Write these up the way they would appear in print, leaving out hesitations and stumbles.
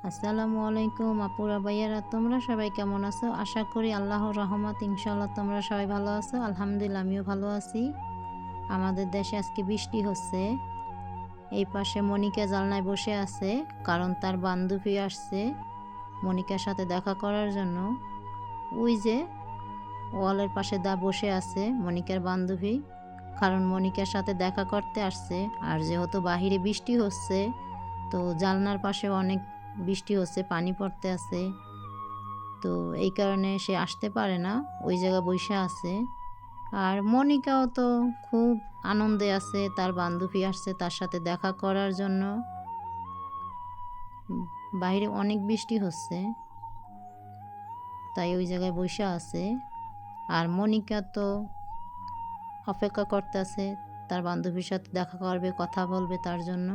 আসসালামু আলাইকুম আপুরা ভাইয়ারা, তোমরা সবাই কেমন আছো? আশা করি আল্লাহর রহমত ইনশাআল্লাহ তোমরা সবাই ভালো আছো। আলহামদুলিল্লাহ আমিও ভালো আছি। আমাদের দেশে আজকে বৃষ্টি হচ্ছে। এই পাশে মনিকা জানলায় বসে আছে, কারণ তার বান্ধবী আসছে মনিকার সাথে দেখা করার জন্য। ওই যে ওয়ালের পাশে বসে আছে মনিকার বান্ধবী, কারণ মনিকার সাথে দেখা করতে আসছে। আর যেহেতু বাহিরে বৃষ্টি হচ্ছে, তো জানলার পাশে অনেক বৃষ্টি হচ্ছে, পানি পড়তে আছে, তো এই কারণে সে আসতে পারে না, ওই জায়গায় বসে আছে। আর মনিকাও তো খুব আনন্দে আছে, তার বান্ধবী আসছে তার সাথে দেখা করার জন্য। বাইরে অনেক বৃষ্টি হচ্ছে, তাই ওই জায়গায় বসে আছে। আর মনিকা তো অপেক্ষা করতে আছে, তার বান্ধবীর সাথে দেখা করবে, কথা বলবে, তার জন্য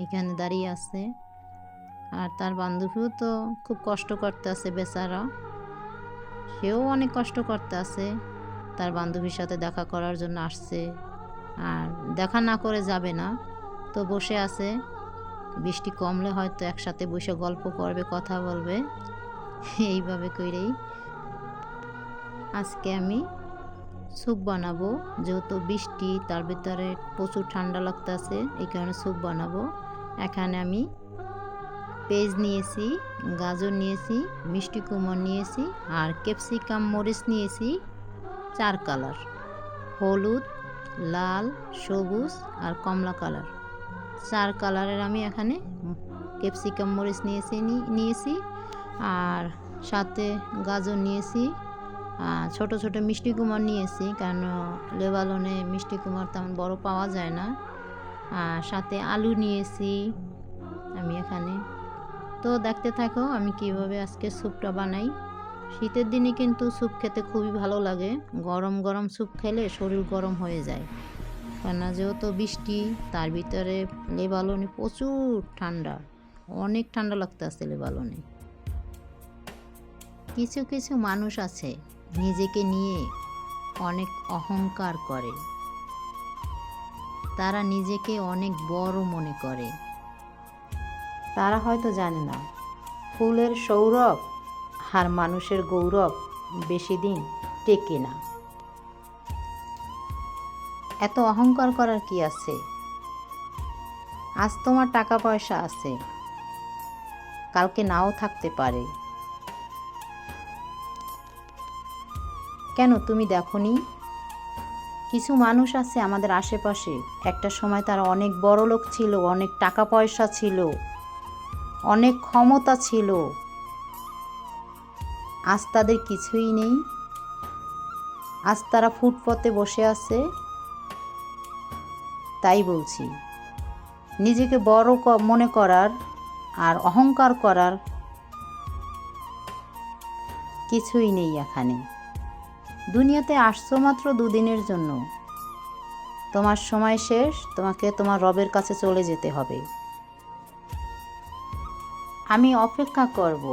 এখানে দাঁড়িয়ে আছে। আর তার বান্ধবীও তো খুব কষ্ট করতে আছে বেচারা, সেও অনেক কষ্ট করতে আছে, তার বান্ধবীর সাথে দেখা করার জন্য আসছে। আর দেখা না করে যাবে না, তো বসে আছে। বৃষ্টি কমলে হয়তো একসাথে বসে গল্প করবে, কথা বলবে। এইভাবে করেই আজকে আমি স্যুপ বানাবো। যেহেতু বৃষ্টি, তার ভিতরে প্রচুর ঠান্ডা লাগতেছে, এই কারণে স্যুপ বানাবো। এখানে আমি পেঁয়াজ নিয়েছি, গাজর নিয়েছি, মিষ্টি কুমড় নিয়েছি, আর ক্যাপসিকাম মরিচ নিয়েছি 4 কালার, হলুদ, লাল, সবুজ আর কমলা কালার। 4 কালারের আমি এখানে ক্যাপসিকাম মরিচ নিয়েছি। আর সাথে গাজর নিয়েছি, ছোট ছোট মিষ্টি কুমড় নিয়েছি, কারণ লেবাননে মিষ্টি কুমড় তেমন বড় পাওয়া যায় না। আর সাথে আলু নিয়েছি আমি এখানে। তো দেখতে থাকো আমি কিভাবে আজকে স্যুপটা বানাই। শীতের দিনে কিন্তু স্যুপ খেতে খুবই ভালো লাগে। গরম গরম স্যুপ খেলে শরীর গরম হয়ে যায়, কেননা যেহেতু বৃষ্টি, তার ভিতরে লেবাননে প্রচুর ঠান্ডা, অনেক ঠান্ডা লাগতেছে লেবাননে। কিছু কিছু মানুষ আছে নিজেকে নিয়ে অনেক অহংকার করে, তারা নিজেকে অনেক বড় মনে করে। তারা হয়তো জানে না ফুলের সৌরভ আর মানুষের গৌরব বেশি দিন টেকে না। এত অহংকার করার কি আছে? আজ তোমার টাকা পয়সা আছে, কালকে নাও থাকতে পারে। কেন তুমি দেখোনি? কিছু মানুষ আছে আমাদের আশেপাশে, একটা সময় তারা অনেক বড় লোক ছিল, অনেক টাকা পয়সা ছিল, অনেক ক্ষমতা ছিল, আজ তাদের কিছুই নেই। আজ তারা ফুটপথে বসে আছে। তাই বলছি, নিজেকে বড় মনে করার আর অহংকার করার কিছুই নেই এখানে। দুনিয়াতে আসছো মাত্র 2 দিনের জন্য, তোমার সময় শেষ, তোমাকে তোমার রবের কাছে চলে যেতে হবে। আমি অপেক্ষা করব,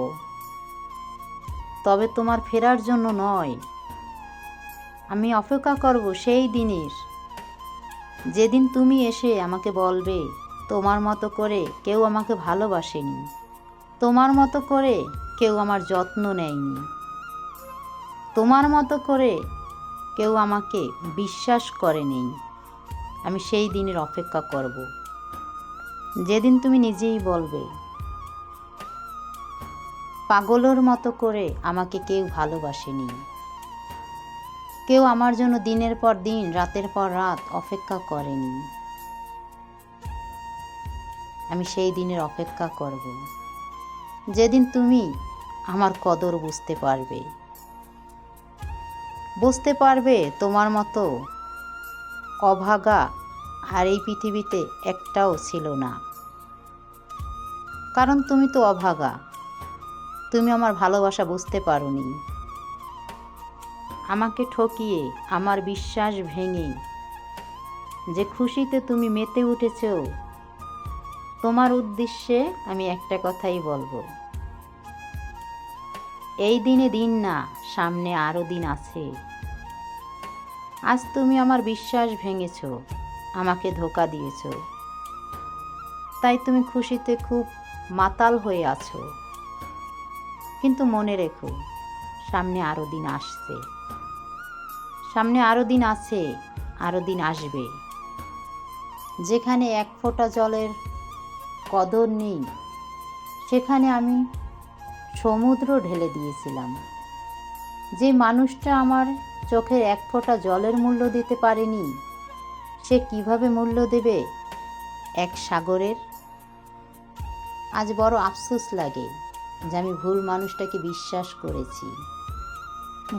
তবে তোমার ফেরার জন্য নয়। আমি অপেক্ষা করব সেই দিনের, যেদিন তুমি এসে আমাকে বলবে তোমার মতো করে কেউ আমাকে ভালোবাসেনি, তোমার মতো করে কেউ আমার যত্ন নেয়নি, তোমার মতো করে কেউ আমাকে বিশ্বাস করেনি। আমি সেই দিনের অপেক্ষা করব, যেদিন তুমি নিজেই বলবে পাগলের মতো করে আমাকে কেউ ভালোবাসেনি, কেউ আমার জন্য দিনের পর দিন, রাতের পর রাত অপেক্ষা করেনি। আমি সেই দিনের অপেক্ষা করব, যেদিন তুমি আমার কদর বুঝতে পারবে তোমার মতো অভাগা আর এই পৃথিবীতে একটাও ছিল না। কারণ তুমি তো অভাগা, তুমি আমার ভালোবাসা বুঝতে পারোনি। আমাকে ঠকিয়ে, আমার বিশ্বাস ভেঙে যে খুশিতে তুমি মেতে উঠেছ, তোমার উদ্দেশ্যে আমি একটা কথাই বলবো, এই দিনে দিন না, সামনে আরও দিন আছে। আজ তুমি আমার বিশ্বাস ভেঙেছ, আমাকে ধোঁকা দিয়েছ, তাই তুমি খুশিতে খুব মাতাল হয়ে আছো, কিন্তু মনে রেখো সামনে আরও দিন আসছে, সামনে আরও দিন আছে, আরও দিন আসবে। যেখানে এক ফোঁটা জলের কদর নেই, সেখানে আমি সমুদ্র ঢেলে দিয়েছিলাম। যে মানুষটা আমার চোখের এক ফোঁটা জলের মূল্য দিতে পারেনি, সে কিভাবে মূল্য দেবে এক সাগরের? আজ বড় আফসোস লাগে যে আমি ভুল মানুষটাকে বিশ্বাস করেছি।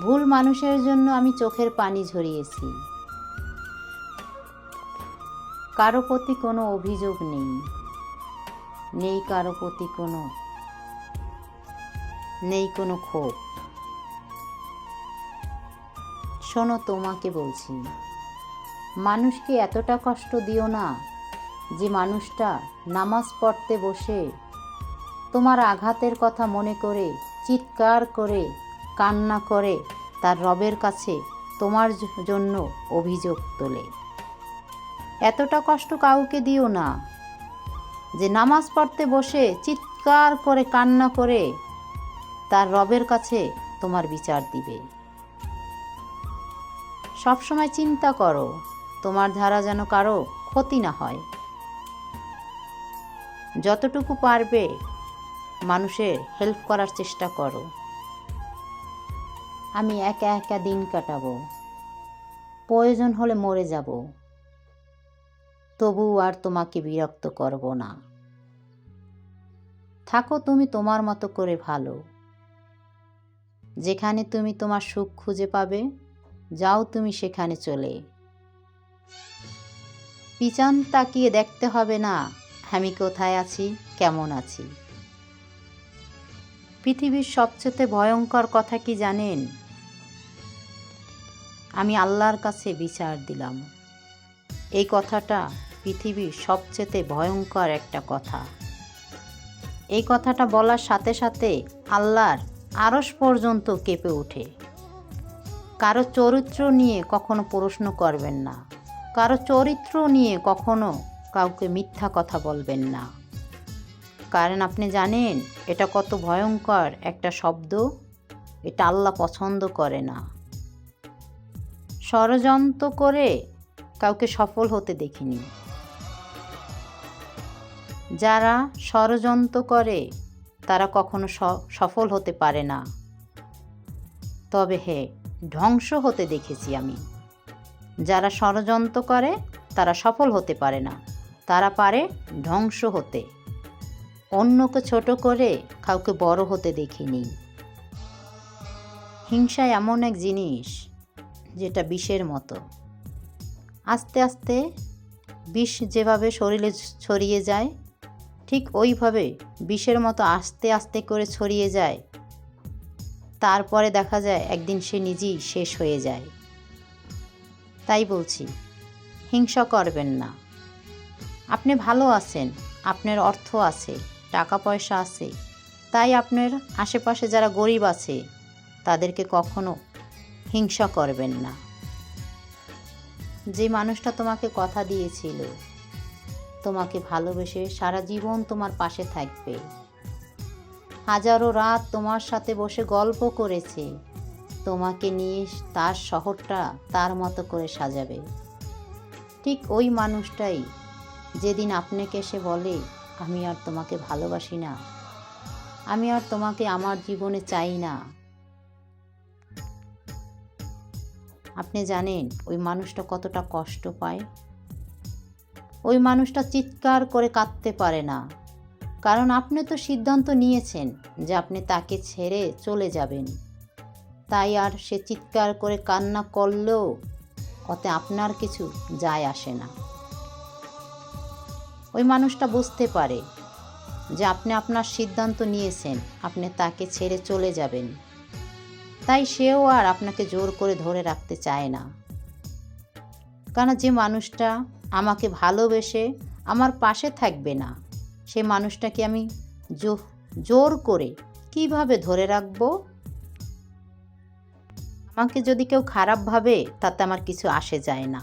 ভুল মানুষের জন্য আমি চোখের পানি ঝরিয়েছি। কারো প্রতি কোনো অভিযোগ নেই, নেই কারো প্রতি নেই কোনো ক্ষোভ। শোনো, তোমাকে বলছি, মানুষকে এতটা কষ্ট দিও না যে মানুষটা নামাজ পড়তে বসে তোমার আঘাতের কথা মনে করে চিৎকার করে কান্না করে তার রবের কাছে তোমার জন্য অভিযোগ তোলে। এতটা কষ্ট কাউকে দিও না যে নামাজ পড়তে বসে চিৎকার করে কান্না করে তার রবের কাছে তোমার বিচার দিবে। সবসময় চিন্তা করো তোমার দ্বারা যেন কারো ক্ষতি না হয়। যতটুকু পারবে মানুষের হেল্প করার চেষ্টা করো। আমি একা একা দিন কাটাবো, প্রয়োজন হলে মরে যাব, তবু আর তোমাকে বিরক্ত করব না। থাকো তুমি তোমার মতো করে ভালো। যেখানে তুমি তোমার সুখ খুঁজে পাবে, যাও তুমি সেখানে চলে। পিছন তাকিয়ে দেখতে হবে না আমি কোথায় আছি, কেমন আছি। পৃথিবীর সবচেয়ে ভয়ঙ্কর কথা কি জানেন? আমি আল্লাহর কাছে বিচার দিলাম। এই কথাটা পৃথিবীর সবচেয়ে ভয়ঙ্কর একটা কথা। এই কথাটা বলার সাথে সাথে আল্লাহর আরশ পর্যন্ত কেঁপে ওঠে। কারো চরিত্র নিয়ে কখনো প্রশ্ন করবেন না, কারো চরিত্র নিয়ে কখনো কাউকে মিথ্যা কথা বলবেন না। কারণ আপনি জানেন এটা কত ভয়ঙ্কর একটা শব্দ। এটা আল্লাহ পছন্দ করে না। ষড়যন্ত্র করে কাউকে সফল হতে দেখিনি। যারা ষড়যন্ত্র করে তারা কখনো সফল হতে পারে না। তবে হ্যাঁ, ধ্বংস হতে দেখেছি আমি। যারা ষড়যন্ত্র করে তারা সফল হতে পারে না, তারা পারে ধ্বংস হতে। অন্যকে ছোট করে কাউকে বড় হতে দেখিনি। হিংসা এমন এক জিনিস যেটা বিষের মতো। আস্তে আস্তে বিষ যেভাবে শরীরে ছড়িয়ে যায়, ঠিক ওইভাবে বিষের মতো আস্তে আস্তে করে ছড়িয়ে যায়। তারপরে দেখা যায় একদিন সে নিজেই শেষ হয়ে যায়। তাই বলছি, হিংসা করবেন না। আপনি ভালো আছেন, আপনার অর্থ আছে, টাকা পয়সা আছে, তাই আপনার আশেপাশে যারা গরিব আছে তাদেরকে কখনো হিংসা করবেন না। যে মানুষটা তোমাকে কথা দিয়েছিল তোমাকে ভালোবেসে সারা জীবন তোমার পাশে থাকবে, হাজারো রাত তোমার সাথে বসে গল্প করেছে, তোমাকে নিয়ে তার শহরটা তার মতো করে সাজাবে, ঠিক ওই মানুষটাই যেদিন আপনাকে এসে বলে আমি আর তোমাকে ভালোবাসি না, আমি আর তোমাকে আমার জীবনে চাই না, আপনি জানেন ওই মানুষটা কতটা কষ্ট পায়? ওই মানুষটা চিৎকার করে কাঁদতে পারে না, কারণ আপনি তো সিদ্ধান্ত নিয়েছেন যে আপনি তাকে ছেড়ে চলে যাবেন। তাই আর সে চিৎকার করে কান্না করলেও ওতে আপনার কিছু যায় আসে না। ওই মানুষটা বুঝতে পারে যে আপনি আপনার সিদ্ধান্ত নিয়েছেন, আপনি তাকে ছেড়ে চলে যাবেন। তাই সেও আর আপনাকে জোর করে ধরে রাখতে চায় না। কারণ যে মানুষটা আমাকে ভালোবেসে আমার পাশে থাকবে না, সে মানুষটাকে আমি জোর করে কিভাবে ধরে রাখবো? আমাকে যদি কেউ খারাপ ভাবে তাতে আমার কিছু আসে যায় না।